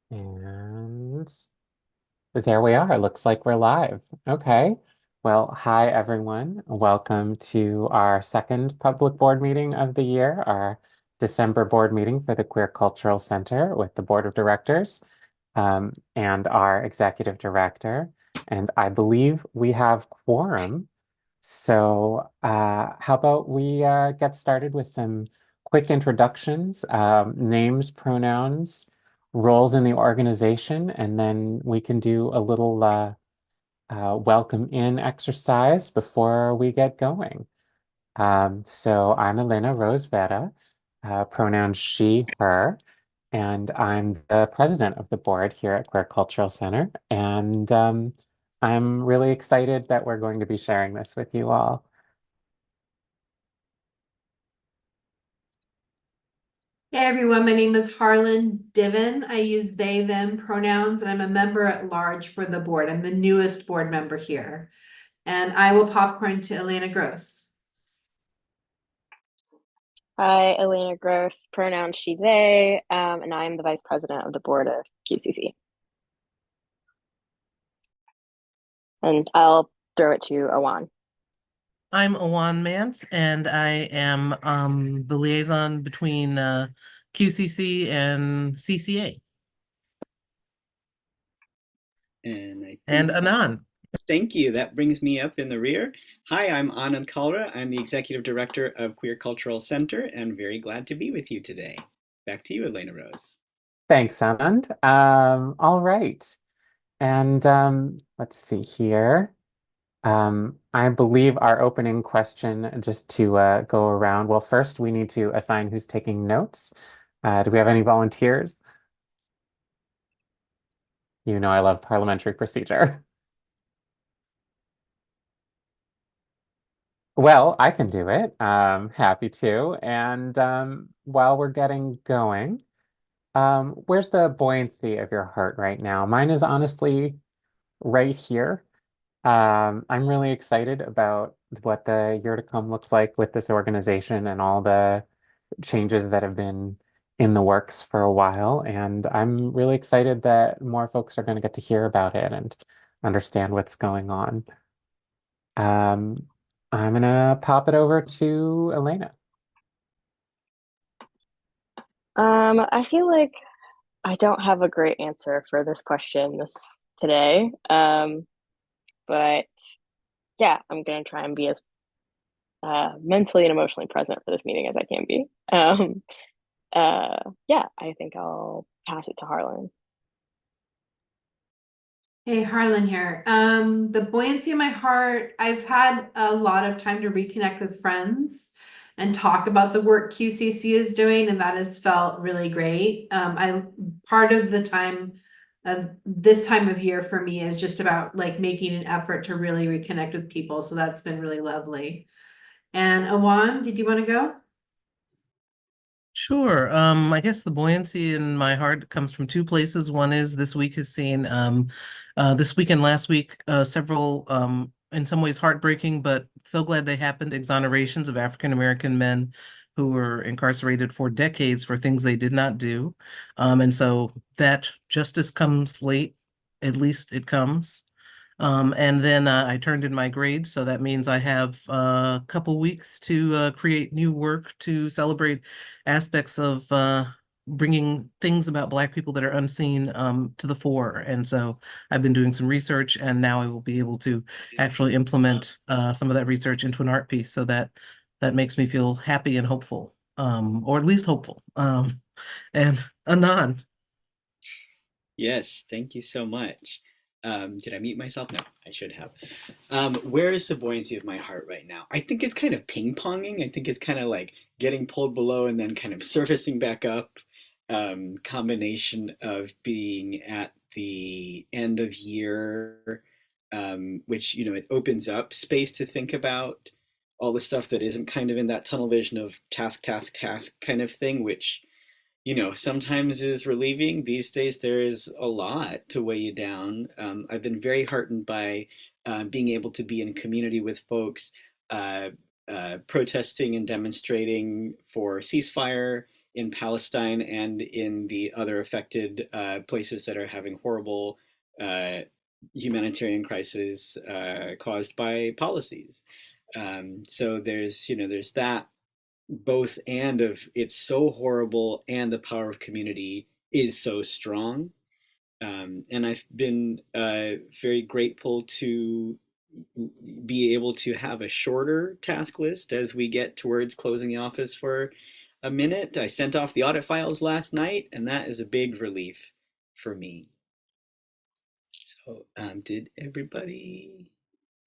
And there we are. It looks like we're live. Okay. Well, hi everyone. Welcome to our second public board meeting of the year, our December board meeting for the Queer Cultural Center with the board of directors and our executive director. And I believe we have quorum. So how about we get started with some quick introductions, names, pronouns, roles in the organization, and then we can do a little welcome in exercise before we get going. So I'm Elena Rose Vera, pronouns she, her, and I'm the president of the board here at Queer Cultural Center. And I'm really excited that we're going to be sharing this with you all. Hey everyone, my name is Harlan Diven. I use they, them pronouns, and I'm a member at large for the board. I'm the newest board member here. And I will popcorn to Elena Gross. Hi, Elena Gross, pronouns she, they, and I'm the vice president of the board of QCC. And I'll throw it to Awan. I'm Awan Mance, and I am the liaison between QCC and CCA. And I And think Anand. Thank you. That brings me up in the rear. Hi, I'm Anand Kalra. I'm the executive director of Queer Cultural Center and very glad to be with you today. Back to you, Elena Rose. Thanks, Anand. All right. And let's see here. I believe our opening question, just to go around. Well, first we need to assign who's taking notes. Do we have any volunteers? You know I love parliamentary procedure. Well, I can do it. Happy to. And while we're getting going, where's the buoyancy of your heart right now? Mine is honestly right here. I'm really excited about what the year to come looks like with this organization and all the changes that have been in the works for a while. And I'm really excited that more folks are going to get to hear about it and understand what's going on. Um, I'm gonna pop it over to Elena. I feel like I don't have a great answer for this question today. But yeah, I'm gonna try and be as mentally and emotionally present for this meeting as I can be. Yeah, I think I'll pass it to Harlan. Hey, Harlan here. The buoyancy of my heart, I've had a lot of time to reconnect with friends and talk about the work QCC is doing, and that has felt really great. I part of the time of this time of year for me is just about like making an effort to really reconnect with people. So that's been really lovely. And Awan, did you want to go? Sure. I guess the buoyancy in my heart comes from two places. One is this week has seen this week and last week several in some ways heartbreaking, but so glad they happened, exonerations of African American men who were incarcerated for decades for things they did not do. And so that justice comes late, at least it comes. And then I turned in my grades, so that means I have a couple weeks to create new work to celebrate aspects of bringing things about Black people that are unseen to the fore. And so I've been doing some research, and now I will be able to actually implement some of that research into an art piece. So that makes me feel happy and hopeful, or at least hopeful. And Anand. Yes, thank you so much. Did I mute myself? No, I should have. Where is the buoyancy of my heart right now? I think it's kind of ping-ponging. I think it's kind of like getting pulled below and then kind of surfacing back up. Combination of being at the end of year, which, it opens up space to think about all the stuff that isn't kind of in that tunnel vision of task, task, task kind of thing, which sometimes is relieving. These days, there is a lot to weigh you down. I've been very heartened by being able to be in community with folks uh, protesting and demonstrating for ceasefire in Palestine and in the other affected places that are having horrible humanitarian crises caused by policies. So there's that both and of it's so horrible and the power of community is so strong. And I've been very grateful to be able to have a shorter task list as we get towards closing the office for a minute. I sent off the audit files last night, and that is a big relief for me. So, did everybody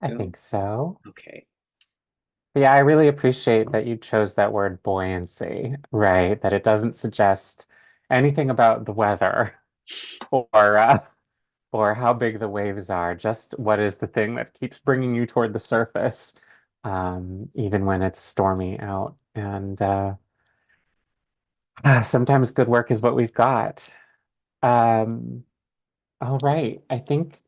I go? think so. Okay. Yeah, I really appreciate that you chose that word buoyancy, right? That it doesn't suggest anything about the weather or or how big the waves are, just what is the thing that keeps bringing you toward the surface, even when it's stormy out. And sometimes good work is what we've got. Um, all right, I think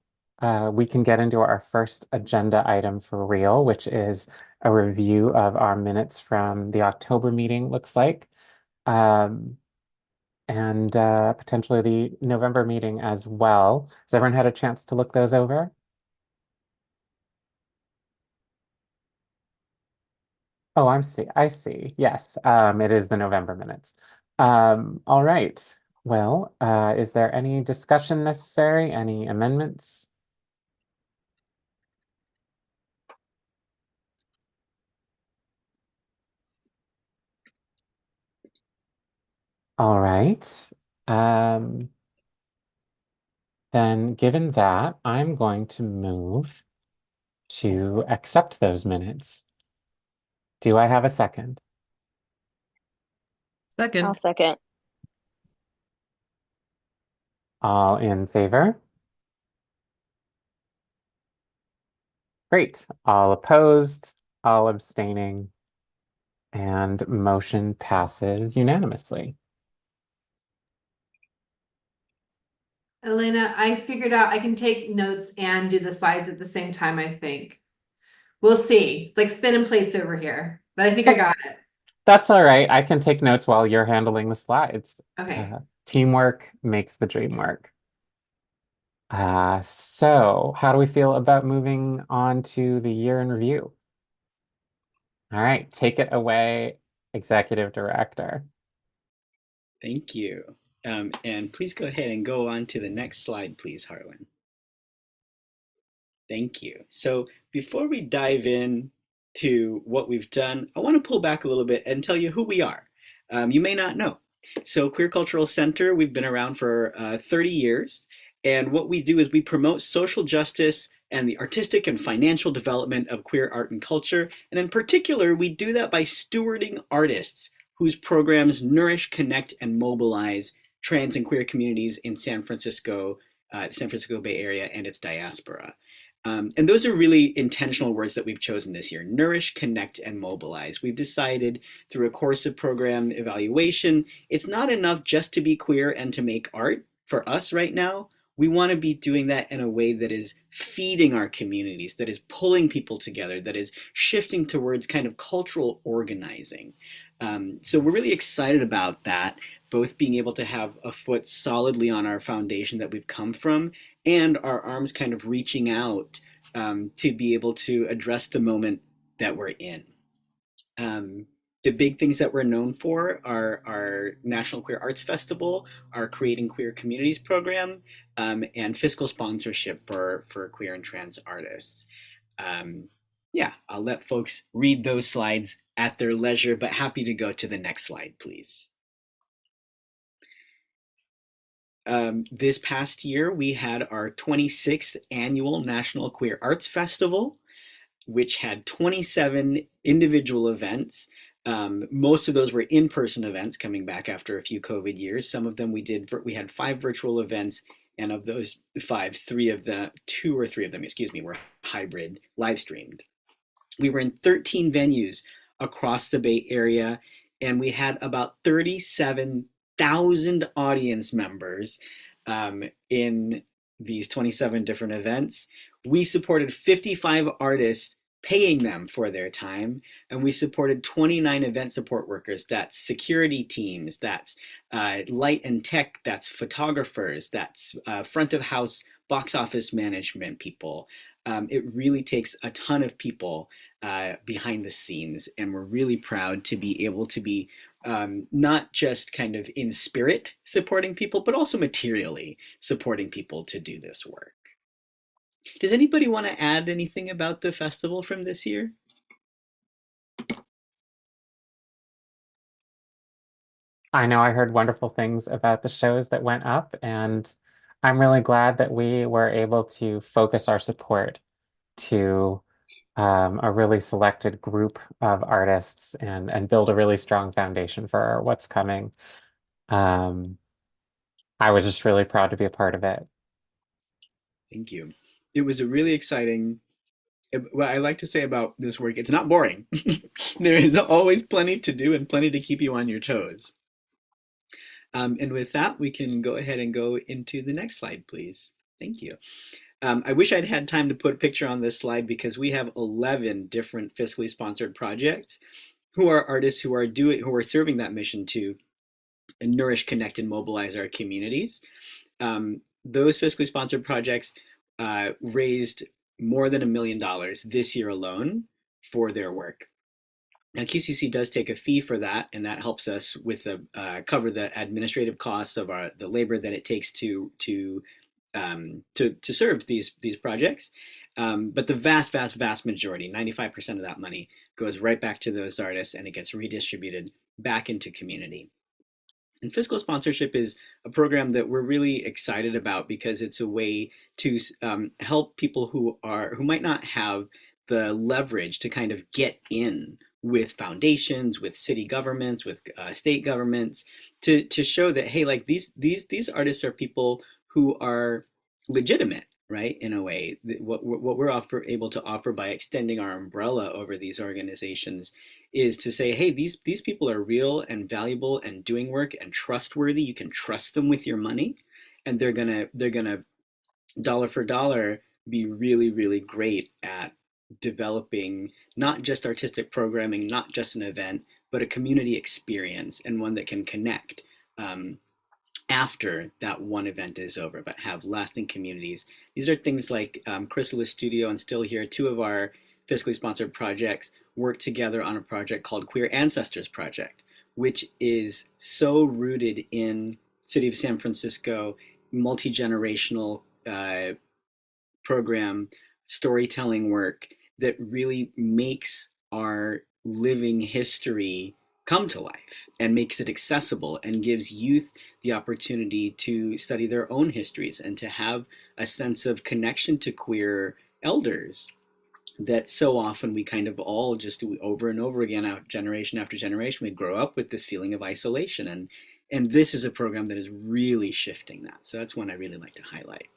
we can get into our first agenda item for real, which is a review of our minutes from the October meeting, looks like. Um, and potentially the November meeting as well. Has everyone had a chance to look those over? Oh, I see. Yes, it is the November minutes. All right. Well, is there any discussion necessary? Any amendments? All right. Um, then given that, I'm going to move to accept those minutes. Do I have a second? I'll Second. second. All in favor? Great. All opposed, all abstaining, and motion passes unanimously. Elena, I figured out I can take notes and do the slides at the same time, I think. We'll see. It's like spinning plates over here, but I think I got it. That's all right. I can take notes while you're handling the slides. Okay. Teamwork makes the dream work. So how do we feel about moving on to the year in review? All right, take it away, Executive Director. Thank you. And please go ahead and go on to the next slide, please, Harlan. Thank you. So before we dive in to what we've done, I want to pull back a little bit and tell you who we are. You may not know. So Queer Cultural Center, we've been around for 30 years. And what we do is we promote social justice and the artistic and financial development of queer art and culture. And in particular, we do that by stewarding artists whose programs nourish, connect, and mobilize trans and queer communities in San Francisco Bay Area and its diaspora. And those are really intentional words that we've chosen this year: nourish, connect, and mobilize. We've decided through a course of program evaluation, it's not enough just to be queer and to make art for us right now. We want to be doing that in a way that is feeding our communities, that is pulling people together, that is shifting towards kind of cultural organizing. So we're really excited about that, both being able to have a foot solidly on our foundation that we've come from and our arms kind of reaching out to be able to address the moment that we're in. The big things that we're known for are our National Queer Arts Festival, our Creating Queer Communities program, and fiscal sponsorship for queer and trans artists. Yeah, I'll let folks read those slides at their leisure, but happy to go to the next slide, please. This past year, we had our 26th annual National Queer Arts Festival, which had 27 individual events. Most of those were in-person events coming back after a few COVID years. Some of them we had 5 virtual events, and of those 5, 2 or 3 of them, were hybrid live streamed. We were in 13 venues across the Bay Area, and we had about 37,000 audience members in these 27 different events. We supported 55 artists paying them for their time. And we supported 29 event support workers. That's security teams, that's light and tech, that's photographers, that's front of house box office management people. It really takes a ton of people behind the scenes, and we're really proud to be able to be not just kind of in spirit supporting people, but also materially supporting people to do this work. Does anybody want to add anything about the festival from this year? I know I heard wonderful things about the shows that went up, and I'm really glad that we were able to focus our support to a really selected group of artists and build a really strong foundation for what's coming. Um, I was just really proud to be a part of it. Thank you. It was a really exciting. What I like to say about this work, it's not boring. There is always plenty to do and plenty to keep you on your toes. And with that, we can go ahead and go into the next slide, please. Thank you. I wish I'd had time to put a picture on this slide because we have 11 different fiscally sponsored projects who are artists who are serving that mission to nourish, connect, and mobilize our communities. Those fiscally sponsored projects raised more than $1 million this year alone for their work. Now, QCC does take a fee for that, and that helps us with cover the administrative costs of the labor that it takes to serve these projects. But the vast majority, 95% of that money, goes right back to those artists, and it gets redistributed back into community. And fiscal sponsorship is a program that we're really excited about because it's a way to help people who might not have the leverage to kind of get in with foundations, with city governments, with state governments, to show that, hey, like these artists are people who are legitimate, right? In a way, what we're able to offer by extending our umbrella over these organizations is to say, hey, these people are real and valuable and doing work and trustworthy. You can trust them with your money, and they're gonna dollar for dollar be really great at developing not just artistic programming, not just an event, but a community experience, and one that can connect after that one event is over, but have lasting communities. These are things like Chrysalis Studio and Still Here, two of our fiscally sponsored projects, work together on a project called Queer Ancestors Project, which is so rooted in City of San Francisco, multi-generational program, storytelling work that really makes our living history come to life and makes it accessible and gives youth the opportunity to study their own histories and to have a sense of connection to queer elders that so often we kind of all just do over and over again, out generation after generation. We grow up with this feeling of isolation, and this is a program that is really shifting that. So that's one I really like to highlight.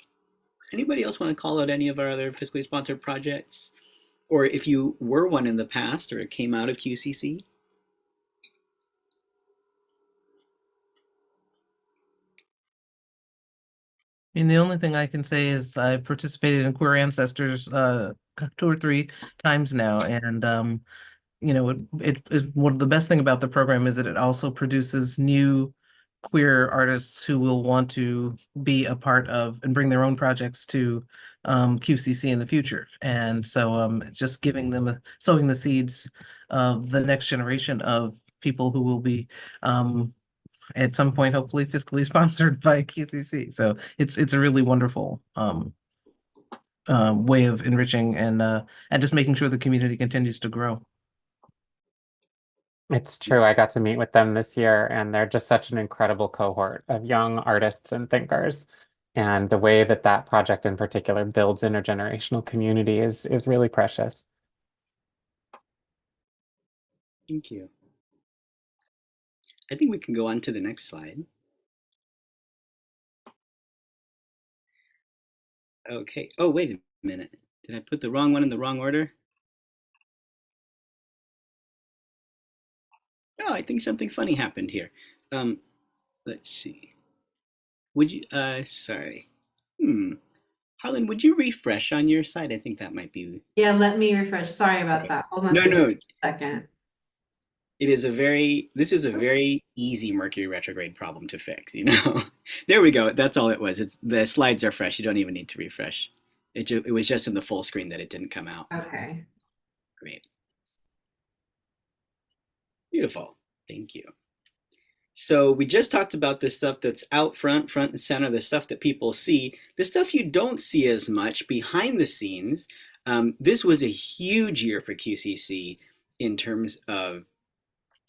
Anybody else want to call out any of our other fiscally sponsored projects? Or if you were one in the past or it came out of QCC? And the only thing I can say is I've participated in Queer Ancestors 2 or 3 times now, and one of the best thing about the program is that it also produces new queer artists who will want to be a part of and bring their own projects to QCC in the future. And so it's just giving them sowing the seeds of the next generation of people who will be at some point hopefully fiscally sponsored by QCC. So it's a really wonderful way of enriching and just making sure the community continues to grow. It's true. I got to meet with them this year, and they're just such an incredible cohort of young artists and thinkers. And the way that that project in particular builds intergenerational community is really precious. Thank you. I think we can go on to the next slide. Okay. Oh, wait a minute. Did I put the wrong one in the wrong order? Oh, I think something funny happened here. Um, let's see. Would you, sorry. Hmm. Harlan, would you refresh on your side? I think that might be. Yeah, let me refresh. Sorry about Okay. that. Hold on No, for no, a second. this is a very easy Mercury retrograde problem to fix, you know? There we go. That's all it was. The slides are fresh. You don't even need to refresh. It was just in the full screen that it didn't come out. Okay. Great. Beautiful. Thank you. So we just talked about the stuff that's out front and center, the stuff that people see, the stuff you don't see as much behind the scenes. This was a huge year for QCC in terms of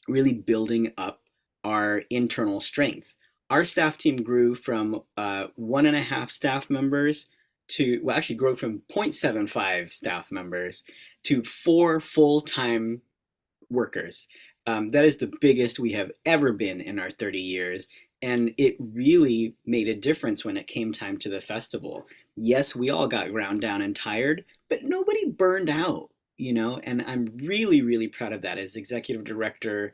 really building up our internal strength. Our staff team grew from 1.5 staff members to, well, actually grew from 0.75 staff members to 4 full-time workers. That is the biggest we have ever been in our 30 years. And it really made a difference when it came time to the festival. Yes, we all got ground down and tired, but nobody burned out, you know, and I'm really, really proud of that as executive director.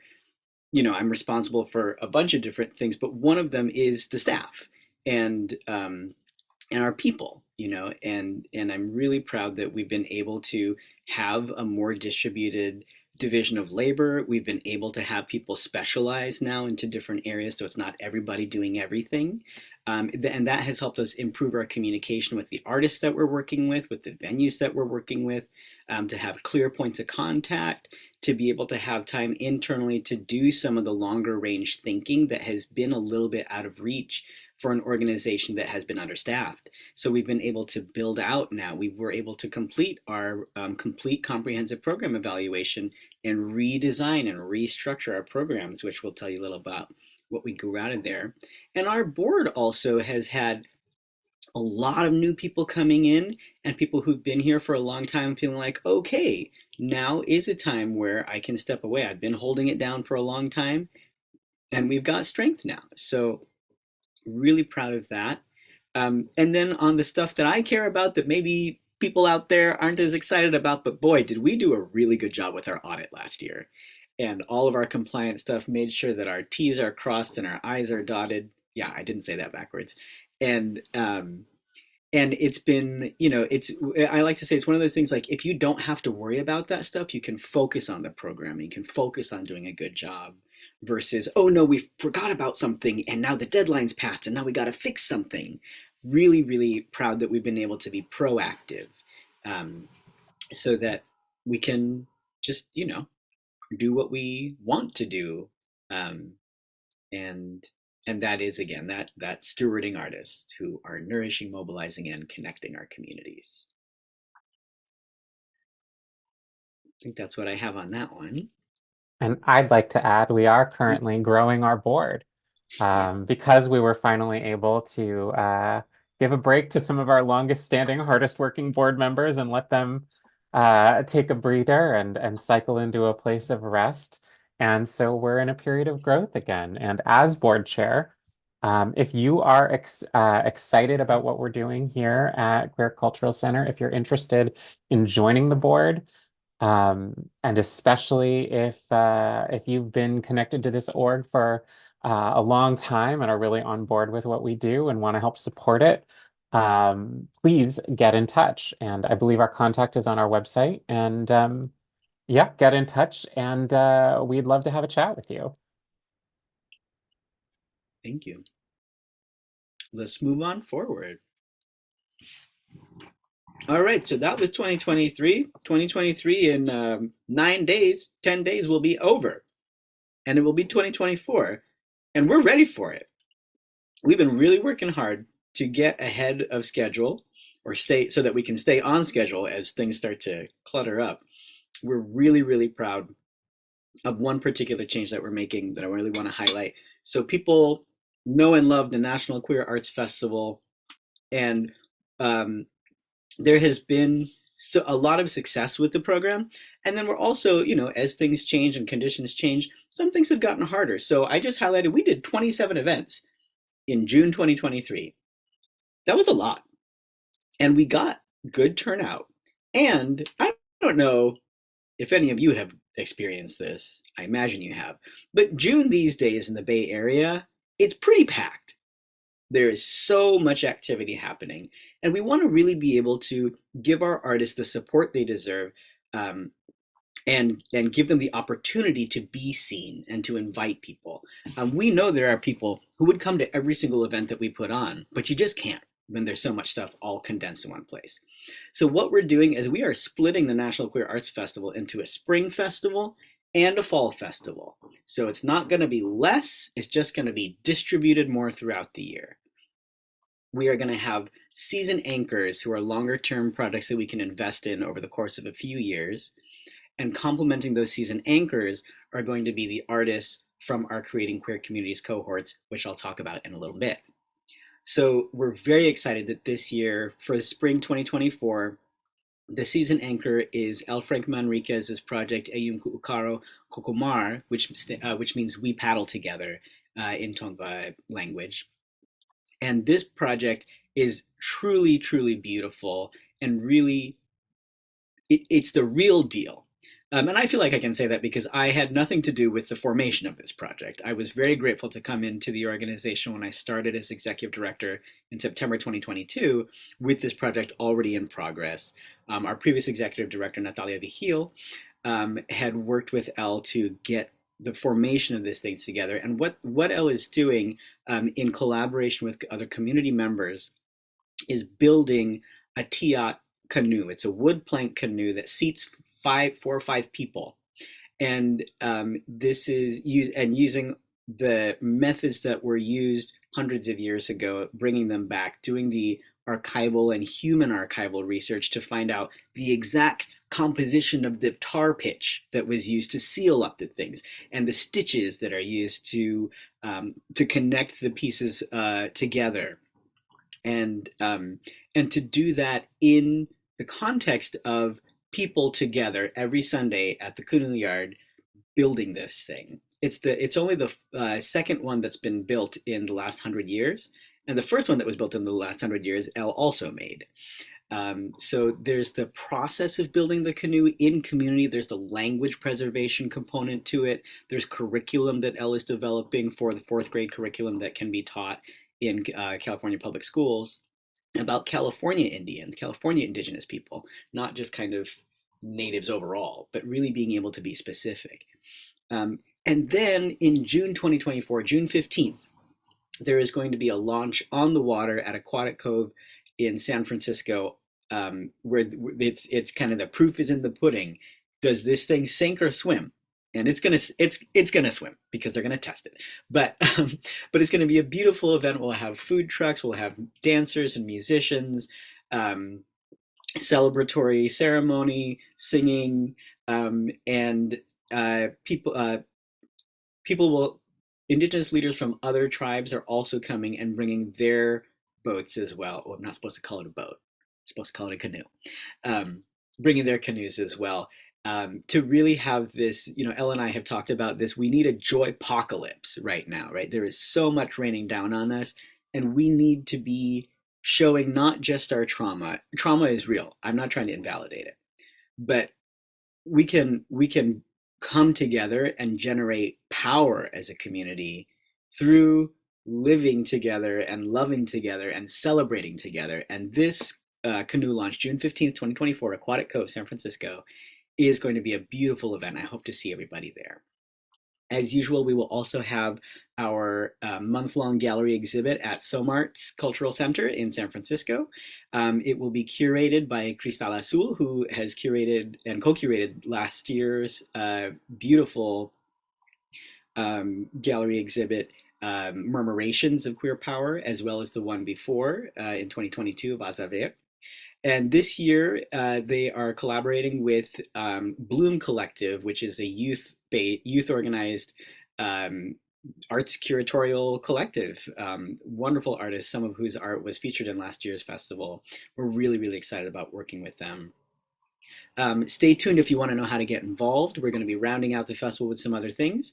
You know, I'm responsible for a bunch of different things, but one of them is the staff and our people, you know, and I'm really proud that we've been able to have a more distributed division of labor. We've been able to have people specialize now into different areas, so it's not everybody doing everything. And that has helped us improve our communication with the artists that we're working with the venues that we're working with, to have clear points of contact, to be able to have time internally to do some of the longer range thinking that has been a little bit out of reach for an organization that has been understaffed. So we've been able to build out now. We were able to complete our complete comprehensive program evaluation and redesign and restructure our programs, which we'll tell you a little about what we grew out of there. And our board also has had a lot of new people coming in and people who've been here for a long time feeling like, okay, now is a time where I can step away. I've been holding it down for a long time and we've got strength now. So really proud of that. And then on the stuff that I care about that maybe people out there aren't as excited about, but boy, did we do a really good job with our audit last year. And all of our compliance stuff made sure that our T's are crossed and our I's are dotted. Yeah, I didn't say that backwards. And and it's been, you know, I like to say it's one of those things like if you don't have to worry about that stuff, you can focus on the programming, you can focus on doing a good job versus, oh no, we forgot about something and now the deadline's passed and now we got to fix something. Really, really proud that we've been able to be proactive, so that we can just, you know, do what we want to do. Um, and that is again that stewarding artists who are nourishing, mobilizing, and connecting our communities. I think that's what I have on that one. And I'd like to add, we are currently growing our board, because we were finally able to give a break to some of our longest standing, hardest working board members and let them take a breather and cycle into a place of rest. And so we're in a period of growth again. And as board chair, if you are excited about what we're doing here at Queer Cultural Center, if you're interested in joining the board, and especially if you've been connected to this org for a long time and are really on board with what we do and want to help support it, please get in touch. And I believe our contact is on our website. And yeah, get in touch, and we'd love to have a chat with you. Thank you. Let's move on forward. All right, so that was 2023. 2023 in 9 days, 10 days will be over, and it will be 2024, and we're ready for it. We've been really working hard to get ahead of schedule or stay so that we can stay on schedule as things start to clutter up. We're really, really proud of one particular change that we're making that I really want to highlight. So people know and love the National Queer Arts Festival, and there has been a lot of success with the program. And then we're also, you know, as things change and conditions change, some things have gotten harder. So I just highlighted, we did 27 events in June 2023. That was a lot. And we got good turnout. And I don't know if any of you have experienced this. I imagine you have. But June these days in the Bay Area, it's pretty packed. There is so much activity happening, and we want to really be able to give our artists the support they deserve, um, and give them the opportunity to be seen and to invite people. We know there are people who would come to every single event that we put on, but you just can't when there's so much stuff all condensed in one place. So what we're doing is we are splitting the National Queer Arts Festival into a spring festival and a fall festival. So it's not going to be less, it's just going to be distributed more throughout the year. We are going to have season anchors who are longer term projects that we can invest in over the course of a few years. And complementing those season anchors are going to be the artists from our Creating Queer Communities cohorts, which I'll talk about in a little bit. So we're very excited that this year, for the spring 2024, the season anchor is El Frank Manriquez's project Ayun Ukaro Kokomar, which means we paddle together in Tongva language. And this project is truly, truly beautiful and really, it's the real deal. And I feel like I can say that because I had nothing to do with the formation of this project. I was very grateful to come into the organization when I started as executive director in September 2022 with this project already in progress. Our previous executive director, Natalia Vigil, had worked with Elle to get the formation of this thing together. And what Elle is doing in collaboration with other community members is building a Tiat canoe. It's a wood plank canoe that seats 4 or 5 people, and this is using the methods that were used hundreds of years ago, bringing them back, doing the archival and human archival research to find out the exact composition of the tar pitch that was used to seal up the things, and the stitches that are used to connect the pieces together, and to do that in the context of people together every Sunday at the canoe yard building this thing. It's only the second one that's been built in the last 100 years, and the first one that was built in the last 100 years, Elle also made. So there's the process of building the canoe in community. There's the language preservation component to it. There's curriculum that Elle is developing for the 4th grade curriculum that can be taught in California public schools about California Indians, California indigenous people, not just kind of natives overall, but really being able to be specific. And then in June 2024, June 15th, there is going to be a launch on the water at Aquatic Cove in San Francisco, where it's kind of the proof is in the pudding. Does this thing sink or swim? And it's gonna swim because they're gonna test it. But it's gonna be a beautiful event. We'll have food trucks, we'll have dancers and musicians, celebratory ceremony, singing, and people will. Indigenous leaders from other tribes are also coming and bringing their boats as well. Oh, I'm not supposed to call it a boat. I'm supposed to call it a canoe. Bringing their canoes as well. To really have this, Elle and I have talked about this. We need a joy apocalypse right now, right? There is so much raining down on us, and we need to be showing not just our trauma. Trauma is real. I'm not trying to invalidate it, but we can come together and generate power as a community through living together and loving together and celebrating together. And this canoe launch, June 15th, 2024, Aquatic Cove, San Francisco, is going to be a beautiful event. I hope to see everybody there. As usual, we will also have our month-long gallery exhibit at Somart's Cultural Center in San Francisco. It will be curated by Cristal Azul, who has curated and co-curated last year's beautiful gallery exhibit, Murmurations of Queer Power, as well as the one before in 2022 of Azaver. And this year, they are collaborating with Bloom Collective, which is a youth-organized arts curatorial collective. Wonderful artists, some of whose art was featured in last year's festival. We're really, really excited about working with them. Stay tuned if you want to know how to get involved. We're going to be rounding out the festival with some other things.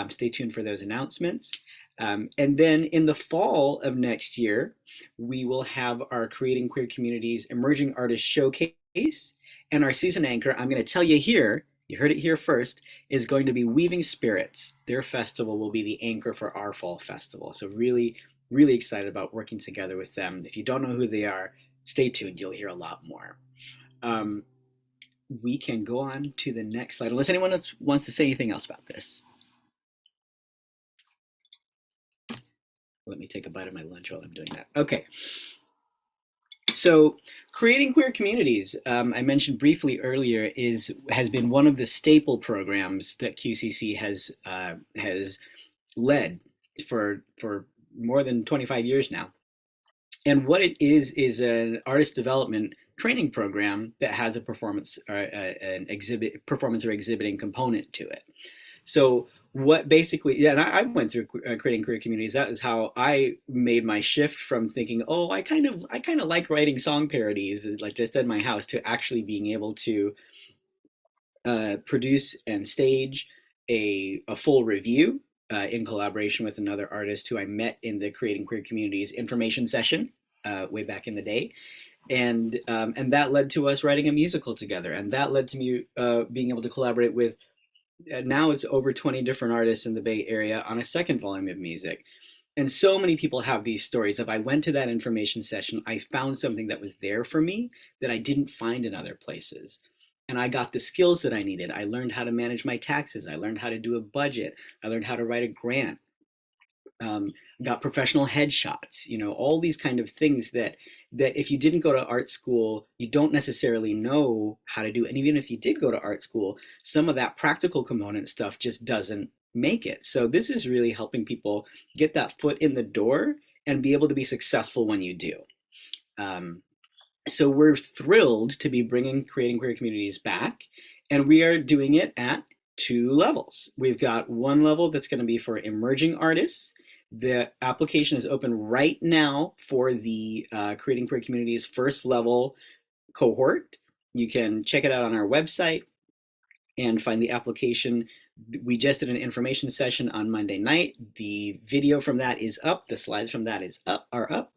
Stay tuned for those announcements. And then in the fall of next year, we will have our Creating Queer Communities Emerging Artist Showcase, and our season anchor, I'm going to tell you here, you heard it here first, is going to be Weaving Spirits. Their festival will be the anchor for our fall festival. So really, really excited about working together with them. If you don't know who they are, stay tuned. You'll hear a lot more. Um, we can go on to the next slide, unless anyone else wants to say anything else about this. Let me take a bite of my lunch while I'm doing that. Okay. So creating queer communities, I mentioned briefly earlier, has been one of the staple programs that QCC has led for more than 25 years now. And what it is an artist development training program that has a performance or an performance or exhibiting component to it. So what basically, yeah, and I went through creating queer communities. That is how I made my shift from thinking, oh, I kind of like writing song parodies, like just at my house, to actually being able to produce and stage a full review in collaboration with another artist who I met in the Creating Queer Communities information session way back in the day. And that led to us writing a musical together, and that led to me being able to collaborate with now it's over 20 different artists in the Bay Area on a second volume of music. And so many people have these stories. If I went to that information session, I found something that was there for me that I didn't find in other places. And I got the skills that I needed. I learned how to manage my taxes. I learned how to do a budget. I learned how to write a grant. Um, got professional headshots, all these kind of things that if you didn't go to art school, you don't necessarily know how to do. And even if you did go to art school, some of that practical component stuff just doesn't make it. So this is really helping people get that foot in the door and be able to be successful when you do. Um, so we're thrilled to be bringing Creating Queer Communities back, and we are doing it at two levels. We've got one level that's going to be for emerging artists. The application is open right now for the Creating Queer Communities first level cohort. You can check it out on our website and find the application. We just did an information session on Monday night. The video from that is up. The slides from that are up.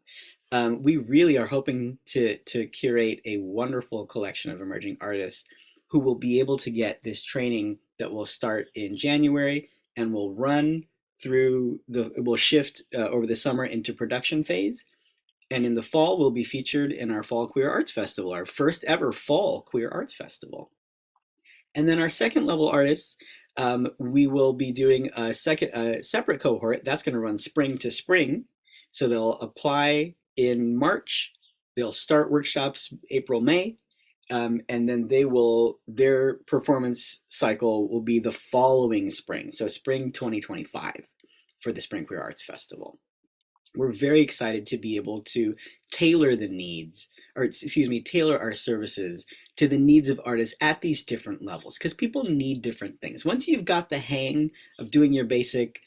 We really are hoping to curate a wonderful collection of emerging artists who will be able to get this training that will start in January and will run through will shift over the summer into production phase. And in the fall, we'll be featured in our Fall Queer Arts Festival, our first ever Fall Queer Arts Festival. And then our second level artists, we will be doing a separate cohort that's going to run spring to spring. So they'll apply in March, they'll start workshops April, May, and then their performance cycle will be the following spring. So spring 2025 for the Spring Queer Arts Festival. We're very excited to be able to tailor tailor our services to the needs of artists at these different levels, because people need different things. Once you've got the hang of doing your basic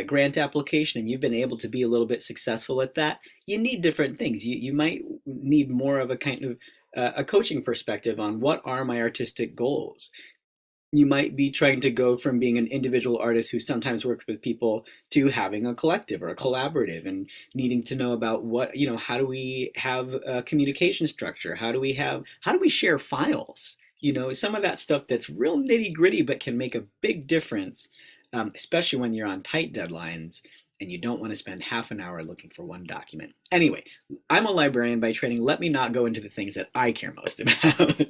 grant application and you've been able to be a little bit successful at that, you need different things. You might need more of a kind of a coaching perspective on what are my artistic goals. You might be trying to go from being an individual artist who sometimes works with people to having a collective or a collaborative, and needing to know about how do we have a communication structure? How do we share files? Some of that stuff that's real nitty gritty, but can make a big difference, especially when you're on tight deadlines and you don't want to spend half an hour looking for one document. Anyway, I'm a librarian by training. Let me not go into the things that I care most about.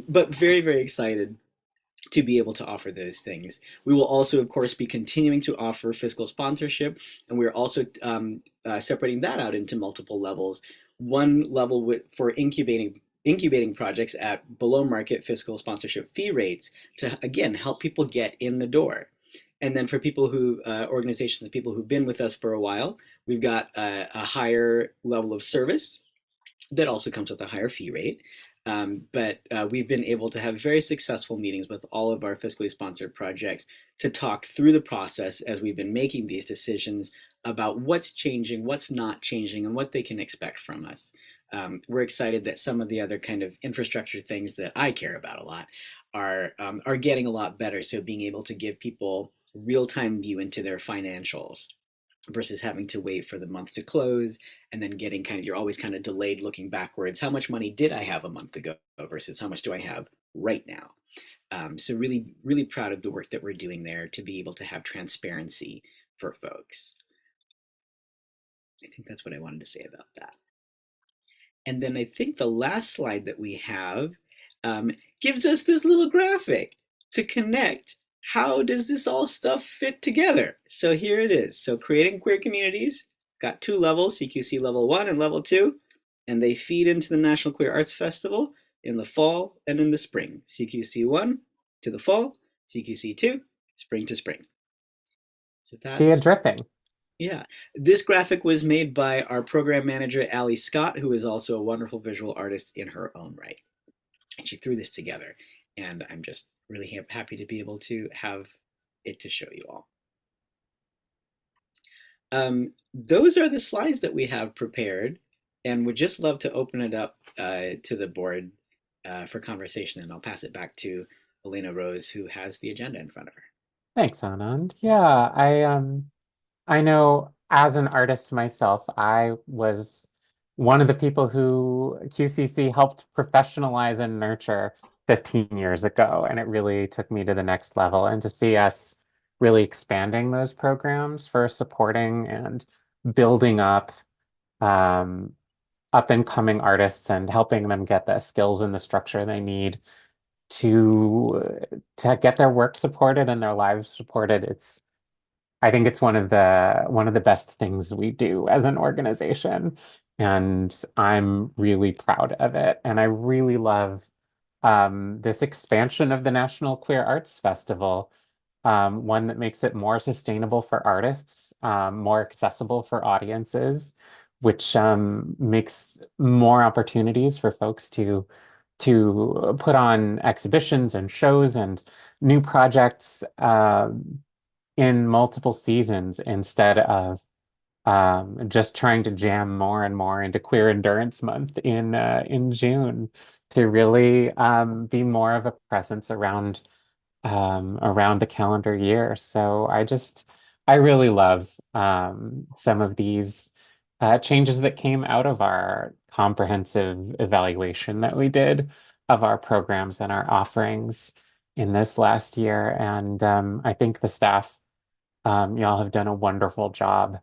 But very, very excited to be able to offer those things. We will also, of course, be continuing to offer fiscal sponsorship, and we're also separating that out into multiple levels. One level for incubating projects at below market fiscal sponsorship fee rates to, again, help people get in the door. And then for people organizations, people who've been with us for a while, we've got a higher level of service that also comes with a higher fee rate. But we've been able to have very successful meetings with all of our fiscally sponsored projects to talk through the process as we've been making these decisions about what's changing, what's not changing, and what they can expect from us. We're excited that some of the other kind of infrastructure things that I care about a lot are getting a lot better. So being able to give people real-time view into their financials versus having to wait for the month to close and then getting you're always kind of delayed looking backwards. How much money did I have a month ago versus how much do I have right now? So really, really proud of the work that we're doing there to be able to have transparency for folks. I think that's what I wanted to say about that. And then I think the last slide that we have um, gives us this little graphic to connect. How does this all stuff fit together? So here it is. So creating queer communities, got 2 levels, CQC level 1 and level 2, and they feed into the National Queer Arts Festival in the fall and in the spring. CQC 1 to the fall, CQC 2, spring to spring. So Be a that's dripping. yeah, this graphic was made by our program manager, Allie Scott, who is also a wonderful visual artist in her own right. And she threw this together, and I'm just really happy to be able to have it to show you all. Those are the slides that we have prepared, and would just love to open it up to the board for conversation, and I'll pass it back to Elena Rose, who has the agenda in front of her. Thanks, Anand. Yeah, I know as an artist myself, I was one of the people who QCC helped professionalize and nurture 15 years ago, and it really took me to the next level. And to see us really expanding those programs for supporting and building um, up and coming artists and helping them get the skills and the structure they need to get their work supported and their lives supported. I think it's one of the best things we do as an organization, and I'm really proud of it. And I really love this expansion of the National Queer Arts Festival, one that makes it more sustainable for artists, more accessible for audiences, which makes more opportunities for folks to put on exhibitions and shows and new projects. In multiple seasons instead of just trying to jam more and more into Queer Endurance Month in June to really be more of a presence around the calendar year. So I really love some of these changes that came out of our comprehensive evaluation that we did of our programs and our offerings in this last year. And I think the staff, y'all have done a wonderful job.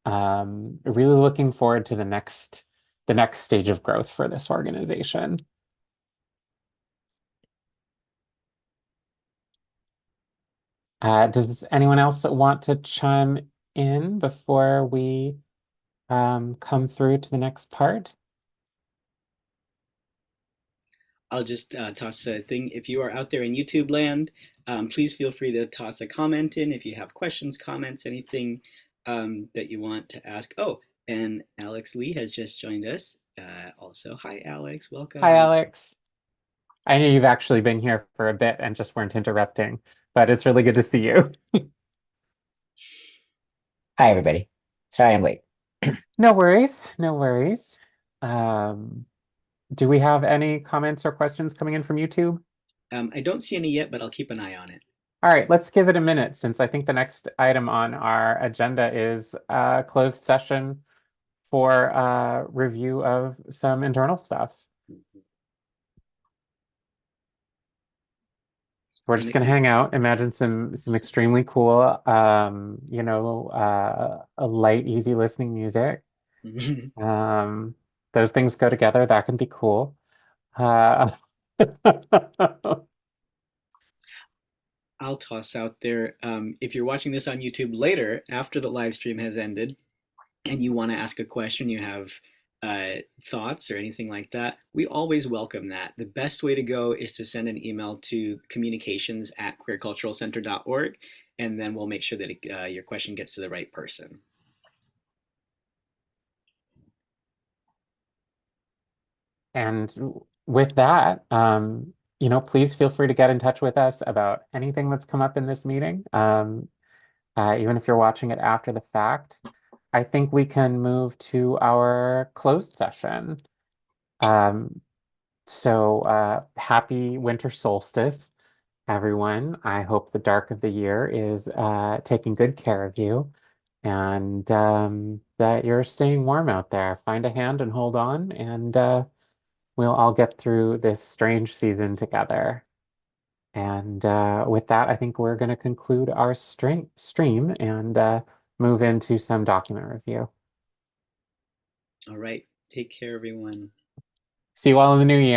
Really looking forward to the next stage of growth for this organization. Does anyone else want to chime in before we come through to the next part? I'll just toss a thing. If you are out there in YouTube land, please feel free to toss a comment in if you have questions, comments, anything that you want to ask. Oh, and Alex Lee has just joined us. Also, hi, Alex. Hi, Welcome. Alex. I know you've actually been here for a bit and just weren't interrupting, but it's really good to see you. Hi, everybody. Sorry I'm late. No worries, no worries. Um, do we have any comments or questions coming in from YouTube? I don't see any yet, but I'll keep an eye on it. All right, let's give it a minute since I think the next item on our agenda is a closed session for review of some internal stuff. We're And just if gonna you, hang out, imagine some extremely cool, a light, easy listening music. Um, those things go together. That can be cool. Uh, I'll toss out there. If you're watching this on YouTube later, after the live stream has ended, and you want to ask a question, you have thoughts or anything like that, we always welcome that. The best way to go is to send an email to communications@queerculturalcenter.org, and then we'll make sure that your question gets to the right person. And with that, please feel free to get in touch with us about anything that's come up in this meeting. Even if you're watching it after the fact, I think we can move to our closed session. So happy winter solstice, everyone. I hope the dark of the year is taking good care of you and that you're staying warm out there. Find a hand and hold on, and we'll all get through this strange season together. And with that, I think we're going to conclude our stream and move into some document review. All right. Take care, everyone. See you all in the new year.